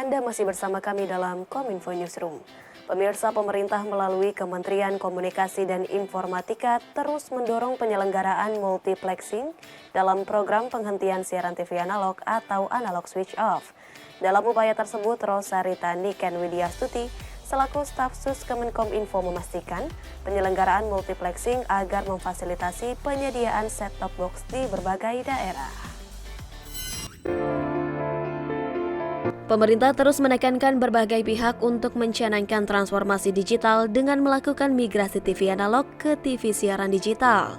Anda masih bersama kami dalam Kominfo Newsroom. Pemirsa, pemerintah melalui Kementerian Komunikasi dan Informatika terus mendorong penyelenggaraan multiplexing dalam program penghentian siaran TV analog atau analog switch off. Dalam upaya tersebut, Rosarita Niken Widyastuti selaku staf sus Kemenkominfo memastikan penyelenggaraan multiplexing agar memfasilitasi penyediaan set-top box di berbagai daerah. Pemerintah terus menekankan berbagai pihak untuk mencanangkan transformasi digital dengan melakukan migrasi TV analog ke TV siaran digital.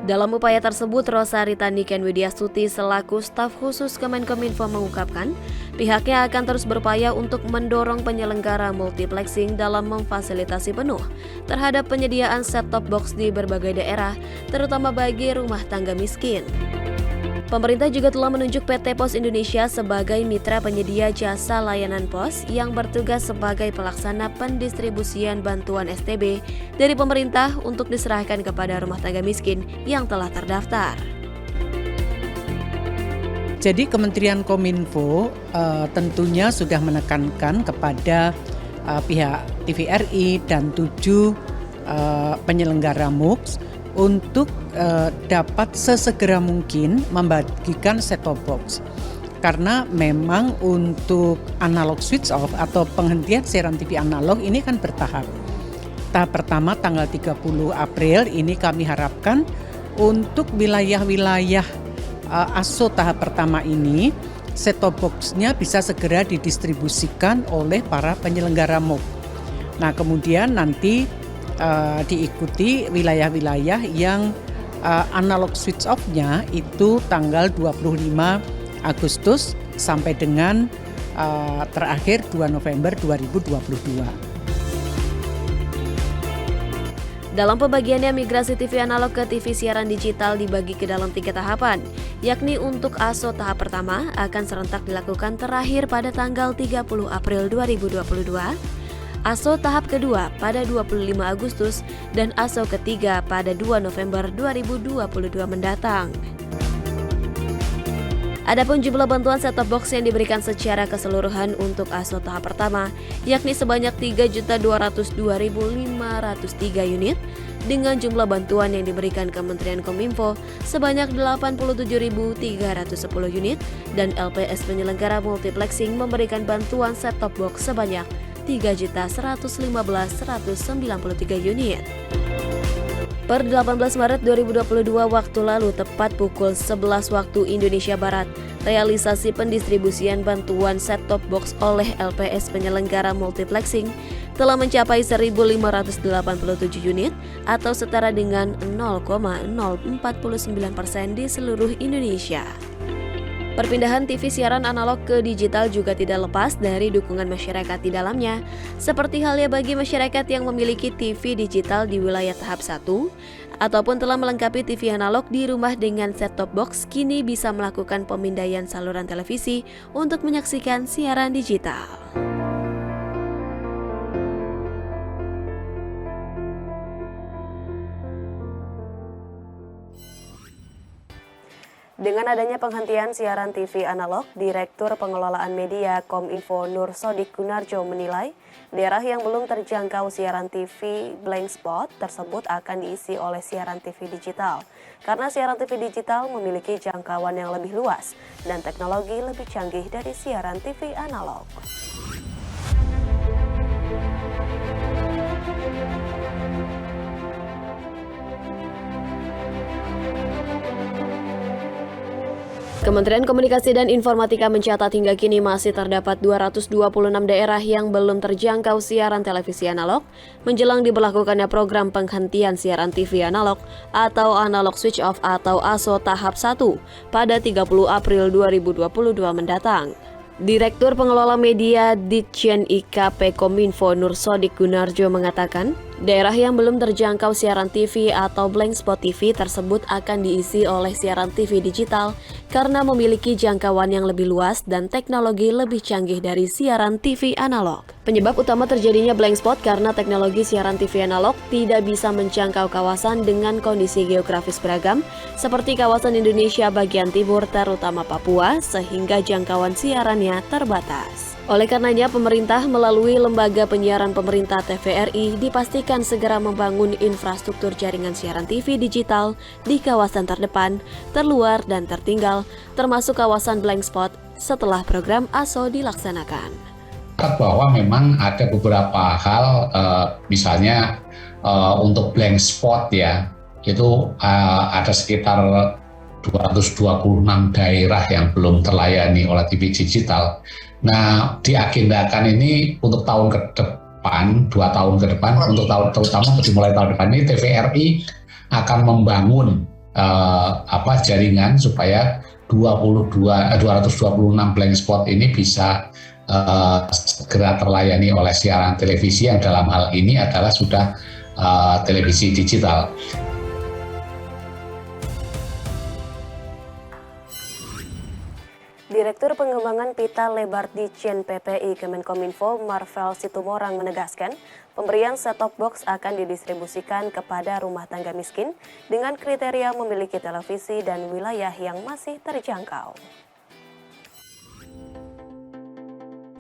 Dalam upaya tersebut, Rosarita Niken Widyastuti selaku staf khusus Kemenkominfo mengungkapkan pihaknya akan terus berupaya untuk mendorong penyelenggara multiplexing dalam memfasilitasi penuh terhadap penyediaan set-top box di berbagai daerah, terutama bagi rumah tangga miskin. Pemerintah juga telah menunjuk PT Pos Indonesia sebagai mitra penyedia jasa layanan pos yang bertugas sebagai pelaksana pendistribusian bantuan STB dari pemerintah untuk diserahkan kepada rumah tangga miskin yang telah terdaftar. Jadi Kementerian Kominfo tentunya sudah menekankan kepada pihak TVRI dan 7 penyelenggara MUX untuk dapat sesegera mungkin membagikan set-top box. Karena memang untuk analog switch off atau penghentian siaran TV analog ini kan bertahap. Tahap pertama tanggal 30 April ini kami harapkan untuk wilayah-wilayah ASO tahap pertama ini set-top box-nya bisa segera didistribusikan oleh para penyelenggara MUX. Nah, kemudian nanti diikuti wilayah-wilayah yang analog switch off-nya itu tanggal 25 Agustus sampai dengan terakhir 2 November 2022. Dalam pembagiannya, migrasi TV analog ke TV siaran digital dibagi ke dalam 3 tahapan, yakni untuk ASO tahap pertama akan serentak dilakukan terakhir pada tanggal 30 April 2022, ASO tahap kedua pada 25 Agustus, dan ASO ketiga pada 2 November 2022 mendatang. Adapun jumlah bantuan set-top box yang diberikan secara keseluruhan untuk ASO tahap pertama, yakni sebanyak 3.202.503 unit, dengan jumlah bantuan yang diberikan Kementerian Kominfo sebanyak 87.310 unit, dan LPS penyelenggara multiplexing memberikan bantuan set-top box sebanyak 3.115.193 unit. Per 18 Maret 2022 waktu lalu, tepat pukul 11 waktu Indonesia Barat, realisasi pendistribusian bantuan set-top box oleh LPS penyelenggara multiplexing telah mencapai 1.587 unit atau setara dengan 0,049% di seluruh Indonesia. Perpindahan TV siaran analog ke digital juga tidak lepas dari dukungan masyarakat di dalamnya, seperti halnya bagi masyarakat yang memiliki TV digital di wilayah tahap 1 ataupun telah melengkapi TV analog di rumah dengan set-top box, kini bisa melakukan pemindaian saluran televisi untuk menyaksikan siaran digital. Dengan adanya penghentian siaran TV analog, Direktur Pengelolaan Media Kominfo Nur Sodik Gunarjo menilai daerah yang belum terjangkau siaran TV blank spot tersebut akan diisi oleh siaran TV digital. Karena siaran TV digital memiliki jangkauan yang lebih luas dan teknologi lebih canggih dari siaran TV analog. Kementerian Komunikasi dan Informatika mencatat hingga kini masih terdapat 226 daerah yang belum terjangkau siaran televisi analog menjelang diberlakukannya program penghentian siaran TV analog atau analog switch off atau ASO tahap 1 pada 30 April 2022 mendatang. Direktur Pengelola Media Ditjen IKP Kominfo Nur Sodik Gunarjo mengatakan, Daerah yang belum terjangkau siaran TV atau blank spot TV tersebut akan diisi oleh siaran TV digital karena memiliki jangkauan yang lebih luas dan teknologi lebih canggih dari siaran TV analog. Penyebab utama terjadinya blank spot karena teknologi siaran TV analog tidak bisa menjangkau kawasan dengan kondisi geografis beragam seperti kawasan Indonesia bagian timur terutama Papua sehingga jangkauan siarannya terbatas. Oleh karenanya, pemerintah melalui Lembaga Penyiaran Pemerintah TVRI dipastikan segera membangun infrastruktur jaringan siaran TV digital di kawasan terdepan, terluar, dan tertinggal, termasuk kawasan blank spot setelah program ASO dilaksanakan. Bahwa memang ada beberapa hal, misalnya untuk blank spot ya, itu ada sekitar 226 daerah yang belum terlayani oleh TV digital. Nah, diagendakan ini untuk tahun ke depan, 2 tahun ke depan, untuk tahun terutama dimulai tahun depan ini TVRI akan membangun jaringan supaya 226 blank spot ini bisa segera terlayani oleh siaran televisi yang dalam hal ini adalah sudah televisi digital. Direktur Pengembangan Pita Lebar Ditjen PPI Kemenkominfo Marvel Situmorang menegaskan, pemberian set-top box akan didistribusikan kepada rumah tangga miskin dengan kriteria memiliki televisi dan wilayah yang masih terjangkau.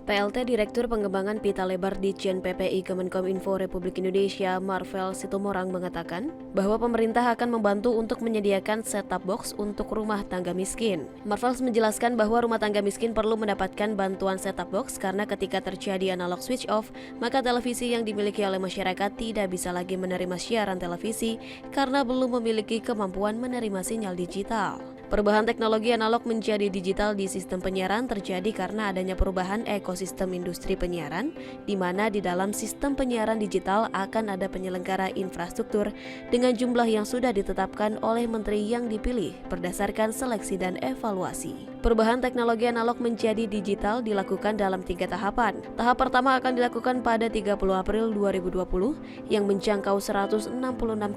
PLT Direktur Pengembangan Pita Lebar Ditjen PPI Kemenkominfo Republik Indonesia Marvel Situmorang mengatakan bahwa pemerintah akan membantu untuk menyediakan set-top box untuk rumah tangga miskin. Marvel menjelaskan bahwa rumah tangga miskin perlu mendapatkan bantuan set-top box karena ketika terjadi analog switch off, maka televisi yang dimiliki oleh masyarakat tidak bisa lagi menerima siaran televisi karena belum memiliki kemampuan menerima sinyal digital. Perubahan teknologi analog menjadi digital di sistem penyiaran terjadi karena adanya perubahan ekosistem industri penyiaran, di mana di dalam sistem penyiaran digital akan ada penyelenggara infrastruktur dengan jumlah yang sudah ditetapkan oleh menteri yang dipilih berdasarkan seleksi dan evaluasi. Perubahan teknologi analog menjadi digital dilakukan dalam 3 tahapan. Tahap pertama akan dilakukan pada 30 April 2020 yang menjangkau 166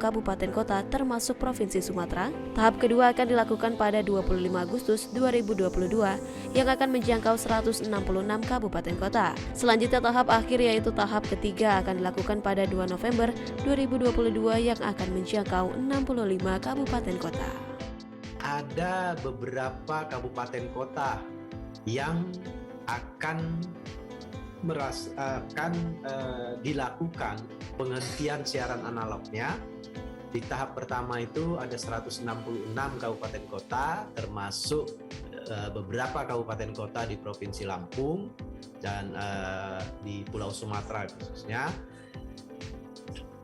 kabupaten kota termasuk Provinsi Sumatera. Tahap kedua akan dilakukan pada 25 Agustus 2022 yang akan menjangkau 166 kabupaten kota. Selanjutnya tahap akhir yaitu tahap ketiga akan dilakukan pada 2 November 2022 yang akan menjangkau 65 kabupaten kota. Ada beberapa kabupaten kota yang akan dilakukan penghentian siaran analognya. Di tahap pertama itu ada 166 kabupaten kota, termasuk beberapa kabupaten kota di Provinsi Lampung dan di Pulau Sumatera khususnya.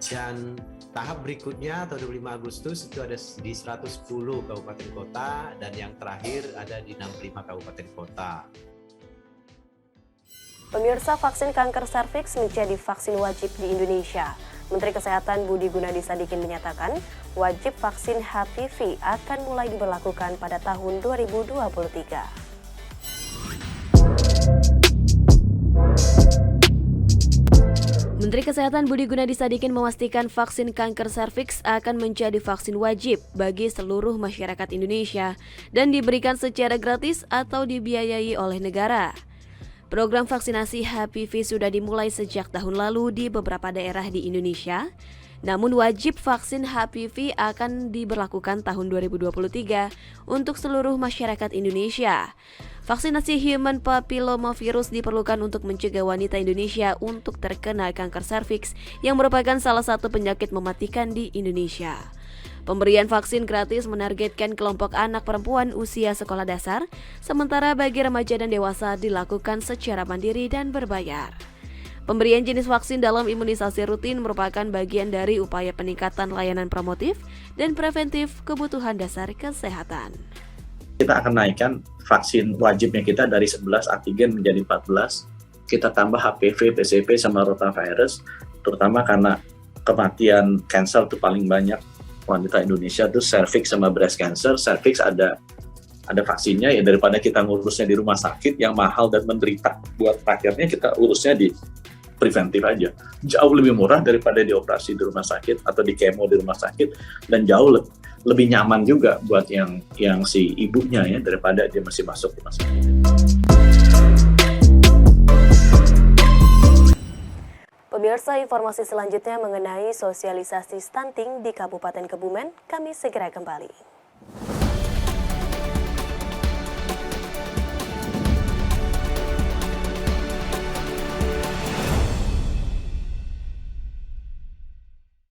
Dan tahap berikutnya atau 25 Agustus itu ada di 110 kabupaten kota dan yang terakhir ada di 65 kabupaten kota. Pemirsa, vaksin kanker serviks menjadi vaksin wajib di Indonesia. Menteri Kesehatan Budi Gunadi Sadikin menyatakan wajib vaksin HPV akan mulai diberlakukan pada tahun 2023. Menteri Kesehatan Budi Gunadi Sadikin memastikan vaksin kanker serviks akan menjadi vaksin wajib bagi seluruh masyarakat Indonesia dan diberikan secara gratis atau dibiayai oleh negara. Program vaksinasi HPV sudah dimulai sejak tahun lalu di beberapa daerah di Indonesia. Namun wajib vaksin HPV akan diberlakukan tahun 2023 untuk seluruh masyarakat Indonesia. Vaksinasi human papillomavirus diperlukan untuk mencegah wanita Indonesia untuk terkena kanker serviks yang merupakan salah satu penyakit mematikan di Indonesia. Pemberian vaksin gratis menargetkan kelompok anak perempuan usia sekolah dasar, sementara bagi remaja dan dewasa dilakukan secara mandiri dan berbayar. Pemberian jenis vaksin dalam imunisasi rutin merupakan bagian dari upaya peningkatan layanan promotif dan preventif kebutuhan dasar kesehatan. Kita akan naikkan vaksin wajibnya kita dari 11 antigen menjadi 14. Kita tambah HPV, PCV, sama rotavirus, terutama karena kematian kanker itu paling banyak wanita Indonesia itu cervix sama breast cancer. Cervix ada vaksinnya, ya daripada kita ngurusnya di rumah sakit yang mahal dan menderita. Buat akhirnya kita urusnya di preventif aja. Jauh lebih murah daripada dioperasi di rumah sakit atau di kemo di rumah sakit, dan jauh lebih nyaman juga buat yang si ibunya ya, daripada dia masih masuk rumah sakit. Pemirsa, informasi selanjutnya mengenai sosialisasi stunting di Kabupaten Kebumen, kami segera kembali.